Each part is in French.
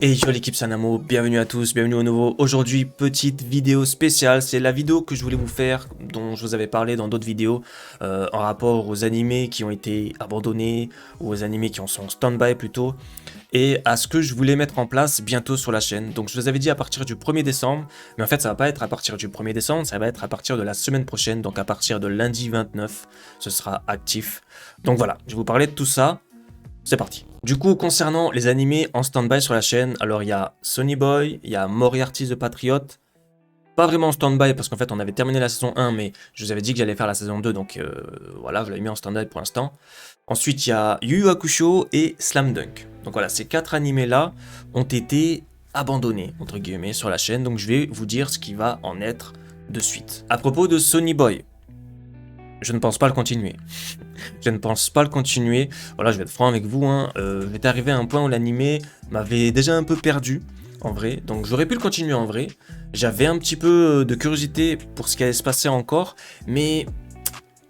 Et yo l'équipe Sanamo, bienvenue à tous, bienvenue au nouveau. Aujourd'hui, petite vidéo spéciale, c'est la vidéo que je voulais vous faire, dont je vous avais parlé dans d'autres vidéos, en rapport aux animés qui ont été abandonnés, ou aux animés qui en sont en stand-by plutôt, et à ce que je voulais mettre en place bientôt sur la chaîne. Donc je vous avais dit à partir du 1er décembre, mais en fait ça va pas être à partir du 1er décembre, ça va être à partir de la semaine prochaine, donc à partir de lundi 29, ce sera actif. Donc voilà, je vais vous parler de tout ça. C'est parti. Du coup, concernant les animés en stand-by sur la chaîne, alors il y a Sonny Boy, il y a Moriarty the Patriot, pas vraiment en stand-by parce qu'en fait on avait terminé la saison 1, mais je vous avais dit que j'allais faire la saison 2, donc voilà, je l'avais mis en stand-by pour l'instant. Ensuite, il y a Yu Yu Hakusho et Slam Dunk. Donc voilà, ces 4 animés-là ont été abandonnés, entre guillemets, sur la chaîne, donc je vais vous dire ce qui va en être de suite. À propos de Sonny Boy, je ne pense pas le continuer. Je ne pense pas le continuer. Voilà, je vais être franc avec vous. J'étais arrivé à un point où l'animé m'avait déjà un peu perdu, en vrai. Donc j'aurais pu le continuer en vrai. J'avais un petit peu de curiosité pour ce qui allait se passer encore. Mais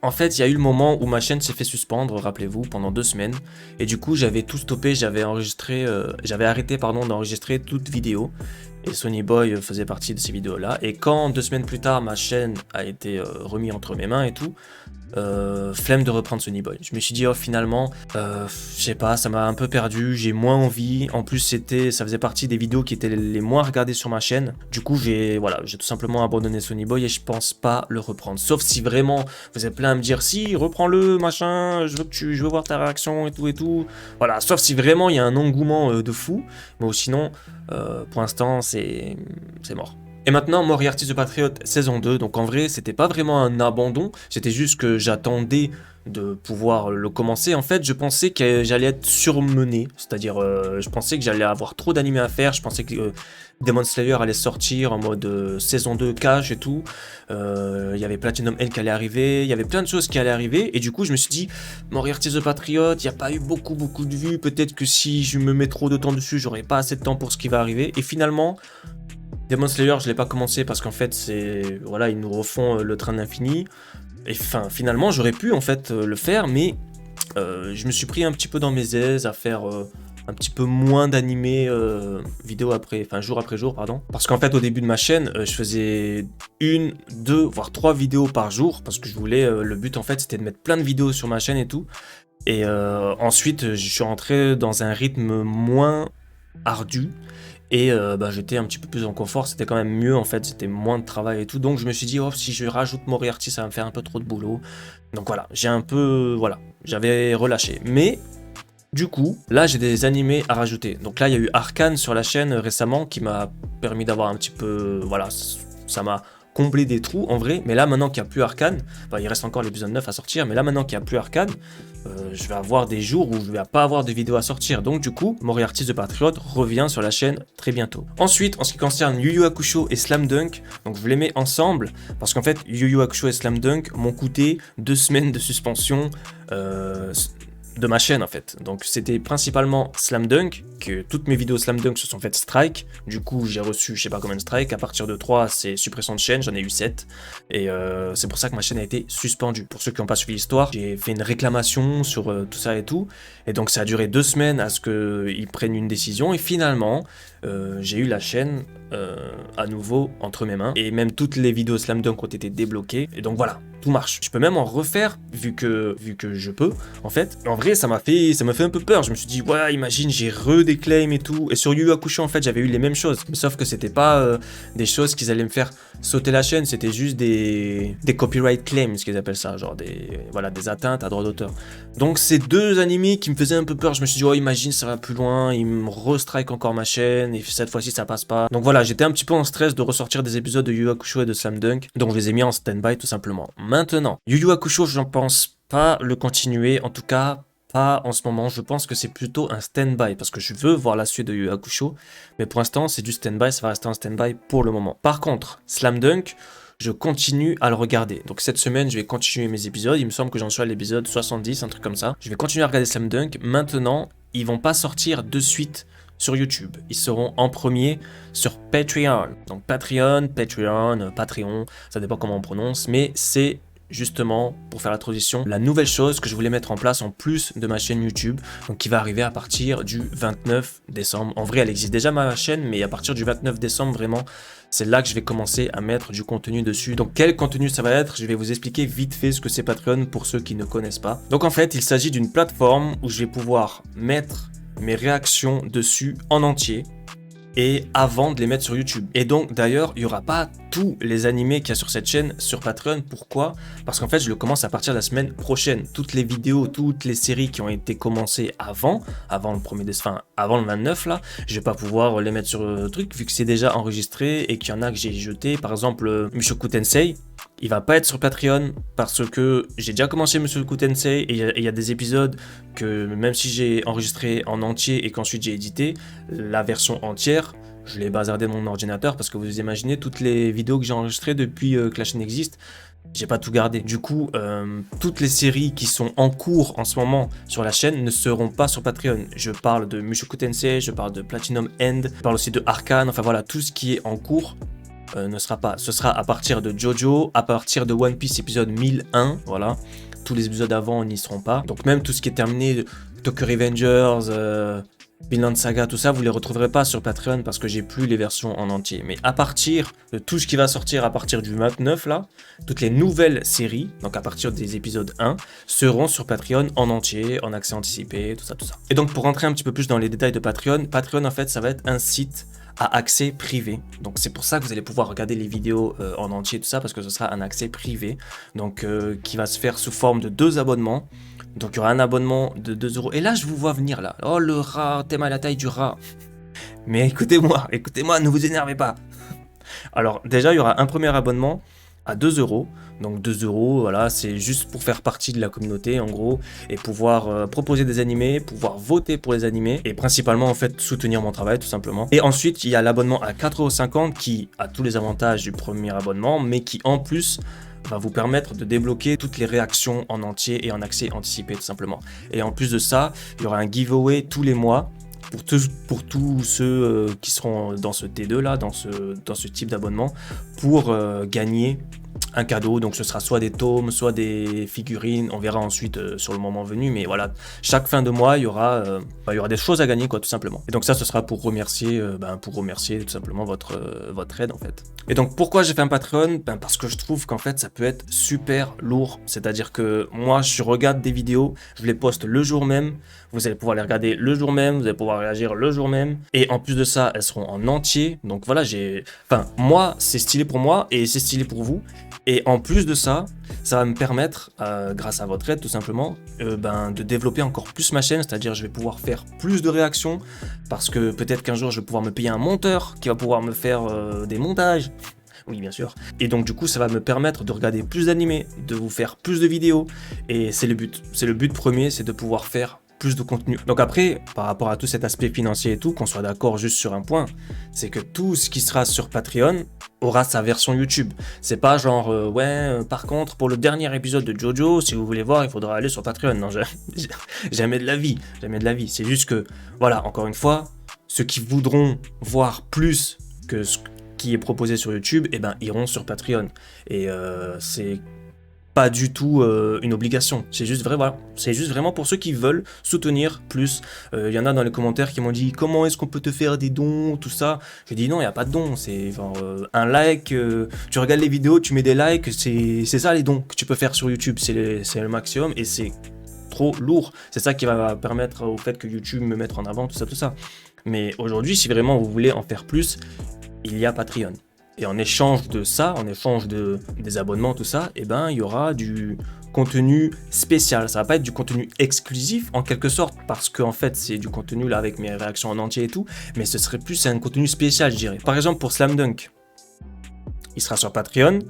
en fait, il y a eu le moment où ma chaîne s'est fait suspendre, rappelez-vous, pendant 2 semaines. Et du coup, j'avais tout stoppé. J'avais arrêté d'enregistrer toute vidéo. Et Sonny Boy faisait partie de ces vidéos-là. Et quand 2 semaines plus tard, ma chaîne a été remise entre mes mains et tout, flemme de reprendre Sonny Boy. Je me suis dit, oh finalement, je sais pas, ça m'a un peu perdu, j'ai moins envie. En plus, ça faisait partie des vidéos qui étaient les moins regardées sur ma chaîne. Du coup, j'ai tout simplement abandonné Sonny Boy et je pense pas le reprendre. Sauf si vraiment, vous êtes plein à me dire, si, reprends-le, machin, je veux voir ta réaction et tout et tout. Voilà, sauf si vraiment il y a un engouement de fou. Mais sinon, pour l'instant, c'est mort. Et maintenant, Moriarty the Patriot saison 2, donc en vrai, c'était pas vraiment un abandon, c'était juste que j'attendais de pouvoir le commencer. En fait, je pensais que j'allais être surmené, c'est-à-dire, je pensais que j'allais avoir trop d'animés à faire, je pensais que Demon Slayer allait sortir en mode saison 2 cash et tout, il y avait Platinum End qui allait arriver, il y avait plein de choses qui allaient arriver, et du coup, je me suis dit, Moriarty the Patriot, il n'y a pas eu beaucoup de vues, peut-être que si je me mets trop de temps dessus, j'aurai pas assez de temps pour ce qui va arriver, et finalement, Demon Slayer, je l'ai pas commencé parce qu'en fait, voilà, ils nous refont le train de l'infini. Et finalement, j'aurais pu en fait le faire, mais je me suis pris un petit peu dans mes aises à faire un petit peu moins d'animés jour après jour, pardon. Parce qu'en fait, au début de ma chaîne, je faisais 1, 2, voire 3 vidéos par jour parce que je voulais, le but en fait, c'était de mettre plein de vidéos sur ma chaîne et tout. Et ensuite, je suis rentré dans un rythme moins ardu. Et j'étais un petit peu plus en confort, c'était quand même mieux en fait, c'était moins de travail et tout. Donc je me suis dit, oh, si je rajoute Moriarty, ça va me faire un peu trop de boulot. Donc voilà, j'avais relâché. Mais du coup, là j'ai des animés à rajouter. Donc là il y a eu Arcane sur la chaîne récemment qui m'a permis d'avoir un petit peu, voilà, ça m'a comblé des trous en vrai. Mais là maintenant qu'il n'y a plus Arcane, il reste encore l'épisode 9 à sortir, mais là maintenant qu'il n'y a plus Arcane, je vais avoir des jours où je vais pas avoir de vidéos à sortir. Donc du coup, Moriarty the Patriot revient sur la chaîne très bientôt. Ensuite, en ce qui concerne Yu Yu Hakusho et Slam Dunk, donc je les mets ensemble parce qu'en fait, Yu Yu Hakusho et Slam Dunk m'ont coûté 2 semaines de suspension de ma chaîne en fait. Donc c'était principalement Slam Dunk, que toutes mes vidéos Slam Dunk se sont faites strike. Du coup j'ai reçu je sais pas combien de strike. À partir de 3 c'est suppression de chaîne, j'en ai eu 7. Et c'est pour ça que ma chaîne a été suspendue. Pour ceux qui n'ont pas suivi l'histoire, j'ai fait une réclamation sur tout ça et tout. Et donc ça a duré 2 semaines à ce qu'ils prennent une décision. Et finalement j'ai eu la chaîne à nouveau entre mes mains. Et même toutes les vidéos Slam Dunk ont été débloquées. Et donc voilà, tout marche. Je peux même en refaire vu que je peux en fait. En vrai ça m'a fait un peu peur. Je me suis dit ouais, imagine j'ai des claims et tout. Et sur Yu Yu Hakusho en fait j'avais eu les mêmes choses. Sauf que c'était pas des choses qu'ils allaient me faire sauter la chaîne. C'était juste des copyright claims, ce qu'ils appellent ça, genre des atteintes à droit d'auteur. Donc ces 2 animés qui me faisaient un peu peur. Je me suis dit oh imagine ça va plus loin, ils me restrike encore ma chaîne et cette fois-ci ça passe pas. Donc voilà, j'étais un petit peu en stress de ressortir des épisodes de Yu Yu Hakusho et de Slam Dunk. Donc je les ai mis en stand-by tout simplement. Maintenant, Yu Yu Hakusho, je ne pense pas le continuer, en tout cas pas en ce moment. Je pense que c'est plutôt un stand-by parce que je veux voir la suite de Yu Yu Hakusho, mais pour l'instant c'est du stand-by, ça va rester un stand-by pour le moment. Par contre, Slam Dunk, je continue à le regarder. Donc cette semaine, je vais continuer mes épisodes. Il me semble que j'en suis à l'épisode 70, un truc comme ça. Je vais continuer à regarder Slam Dunk. Maintenant, ils vont pas sortir de suite sur YouTube. Ils seront en premier sur Patreon. Donc Patreon, Patreon, ça dépend comment on prononce, mais c'est justement, pour faire la transition, la nouvelle chose que je voulais mettre en place en plus de ma chaîne YouTube, donc qui va arriver à partir du 29 décembre. En vrai, elle existe déjà ma chaîne, mais à partir du 29 décembre, vraiment, c'est là que je vais commencer à mettre du contenu dessus. Donc quel contenu ça va être? Je vais vous expliquer vite fait ce que c'est Patreon pour ceux qui ne connaissent pas. Donc en fait, il s'agit d'une plateforme où je vais pouvoir mettre mes réactions dessus en entier et avant de les mettre sur YouTube. Et donc d'ailleurs, il n'y aura pas tous les animés qu'il y a sur cette chaîne sur Patreon. Pourquoi? Parce qu'en fait, je le commence à partir de la semaine prochaine. Toutes les vidéos, toutes les séries qui ont été commencées avant le 1er décembre, avant le 29 là, je vais pas pouvoir les mettre sur le truc vu que c'est déjà enregistré et qu'il y en a que j'ai jeté. Par exemple, Mushoku Tensei, il va pas être sur Patreon parce que j'ai déjà commencé Mushoku Tensei et il y a des épisodes que même si j'ai enregistré en entier et qu'ensuite j'ai édité, la version entière, je l'ai bazardé de mon ordinateur parce que vous imaginez toutes les vidéos que j'ai enregistrées depuis que la chaîne existe, j'ai pas tout gardé. Du coup, toutes les séries qui sont en cours en ce moment sur la chaîne ne seront pas sur Patreon. Je parle de Mushoku Tensei, je parle de Platinum End, je parle aussi de Arcane, enfin voilà, tout ce qui est en cours ne sera pas. Ce sera à partir de JoJo, à partir de One Piece épisode 1001, voilà. Tous les épisodes avant n'y seront pas. Donc même tout ce qui est terminé, Tokyo Revengers, Vinland Saga, tout ça, vous les retrouverez pas sur Patreon parce que j'ai plus les versions en entier. Mais à partir de tout ce qui va sortir à partir du 29 là, toutes les nouvelles séries, donc à partir des épisodes 1, seront sur Patreon en entier, en accès anticipé, tout ça, tout ça. Et donc pour rentrer un petit peu plus dans les détails de Patreon, Patreon en fait ça va être un site à accès privé. Donc c'est pour ça que vous allez pouvoir regarder les vidéos en entier, tout ça, parce que ce sera un accès privé, donc qui va se faire sous forme de 2 abonnements. Donc il y aura un abonnement de 2 €. Et là je vous vois venir là. Oh le rat, t'aimes à la taille du rat. Mais écoutez-moi, ne vous énervez pas. Alors déjà il y aura un premier abonnement à 2 €. Donc 2 €, voilà, c'est juste pour faire partie de la communauté en gros et pouvoir proposer des animés, pouvoir voter pour les animés et principalement en fait soutenir mon travail tout simplement. Et ensuite il y a l'abonnement à 4,50 € qui a tous les avantages du premier abonnement mais qui en plus va vous permettre de débloquer toutes les réactions en entier et en accès anticipé tout simplement. Et en plus de ça, il y aura un giveaway tous les mois pour tous ceux qui seront dans ce T2 là, dans ce type d'abonnement, pour gagner un cadeau. Donc ce sera soit des tomes, soit des figurines, on verra ensuite sur le moment venu, mais voilà, chaque fin de mois il y aura des choses à gagner quoi, tout simplement. Et donc ça ce sera pour remercier tout simplement votre aide en fait. Et donc pourquoi j'ai fait un Patreon? Parce que je trouve qu'en fait ça peut être super lourd, c'est-à-dire que moi je regarde des vidéos, je les poste le jour même, vous allez pouvoir les regarder le jour même, vous allez pouvoir réagir le jour même, et en plus de ça elles seront en entier, donc voilà, moi c'est stylé pour moi et c'est stylé pour vous. Et en plus de ça, ça va me permettre, grâce à votre aide tout simplement, de développer encore plus ma chaîne, c'est-à-dire je vais pouvoir faire plus de réactions, parce que peut-être qu'un jour je vais pouvoir me payer un monteur qui va pouvoir me faire des montages. Oui, bien sûr. Et donc du coup, ça va me permettre de regarder plus d'animés, de vous faire plus de vidéos, et c'est le but. C'est le but premier, c'est de pouvoir faire plus de contenu. Donc après, par rapport à tout cet aspect financier et tout, qu'on soit d'accord juste sur un point, c'est que tout ce qui sera sur Patreon aura sa version YouTube. C'est pas genre, par contre, pour le dernier épisode de JoJo, si vous voulez voir, il faudra aller sur Patreon. Non, jamais de la vie, jamais de la vie. C'est juste que, voilà, encore une fois, ceux qui voudront voir plus que ce qui est proposé sur YouTube, iront sur Patreon. Et c'est pas du tout une obligation, c'est juste vrai, voilà, c'est juste vraiment pour ceux qui veulent soutenir plus. Il y en a dans les commentaires qui m'ont dit comment est-ce qu'on peut te faire des dons, tout ça. J'ai dit non, il n'y a pas de dons, c'est genre un like, tu regardes les vidéos, tu mets des likes, c'est ça les dons que tu peux faire sur YouTube, c'est le maximum et c'est trop lourd. C'est ça qui va permettre au fait que YouTube me mette en avant, tout ça. Mais aujourd'hui, si vraiment vous voulez en faire plus, il y a Patreon. Et en échange de ça, en échange des abonnements, tout ça, il y aura du contenu spécial. Ça va pas être du contenu exclusif en quelque sorte, parce qu'en fait c'est du contenu là avec mes réactions en entier et tout, mais ce serait plus un contenu spécial, je dirais. Par exemple pour Slam Dunk, il sera sur Patreon,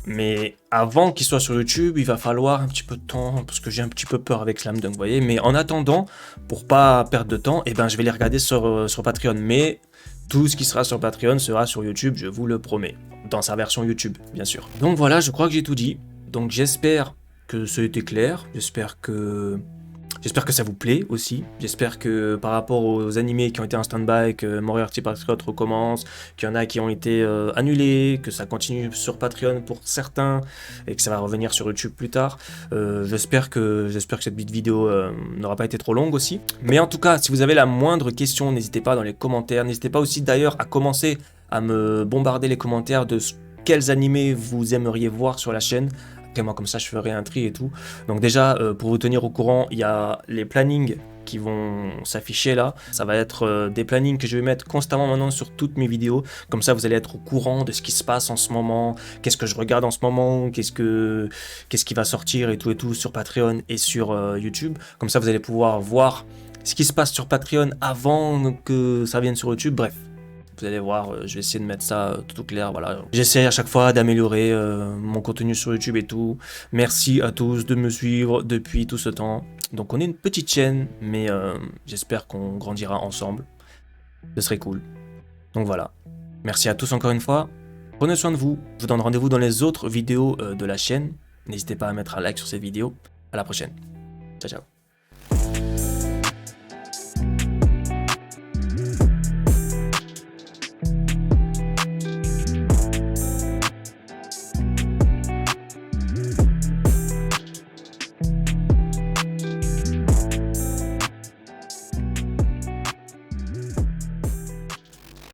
mais avant qu'il soit sur YouTube, il va falloir un petit peu de temps, parce que j'ai un petit peu peur avec Slam Dunk, vous voyez. Mais en attendant, pour pas perdre de temps, je vais les regarder sur Patreon, mais tout ce qui sera sur Patreon sera sur YouTube, je vous le promets. Dans sa version YouTube, bien sûr. Donc voilà, je crois que j'ai tout dit. Donc j'espère que ça a été clair. J'espère que J'espère que ça vous plaît aussi. J'espère que par rapport aux animés qui ont été en stand-by, que Moriarty Pascot recommence, qu'il y en a qui ont été annulés, que ça continue sur Patreon pour certains et que ça va revenir sur YouTube plus tard. J'espère que cette vidéo n'aura pas été trop longue aussi. Mais en tout cas, si vous avez la moindre question, n'hésitez pas dans les commentaires. N'hésitez pas aussi d'ailleurs à commencer à me bombarder les commentaires de quels animés vous aimeriez voir sur la chaîne. Après moi comme ça je ferai un tri et tout. Donc déjà pour vous tenir au courant, il y a les plannings qui vont s'afficher là. Ça va être des plannings que je vais mettre constamment maintenant sur toutes mes vidéos. Comme ça vous allez être au courant de ce qui se passe en ce moment, qu'est-ce que je regarde en ce moment, qu'est-ce qui va sortir et tout sur Patreon et sur YouTube. Comme ça vous allez pouvoir voir ce qui se passe sur Patreon avant que ça vienne sur YouTube. Bref. Vous allez voir, je vais essayer de mettre ça tout au clair, voilà. J'essaie à chaque fois d'améliorer mon contenu sur YouTube et tout. Merci à tous de me suivre depuis tout ce temps. Donc on est une petite chaîne, mais j'espère qu'on grandira ensemble. Ce serait cool. Donc voilà. Merci à tous encore une fois. Prenez soin de vous. Je vous donne rendez-vous dans les autres vidéos de la chaîne. N'hésitez pas à mettre un like sur cette vidéo. À la prochaine. Ciao, ciao.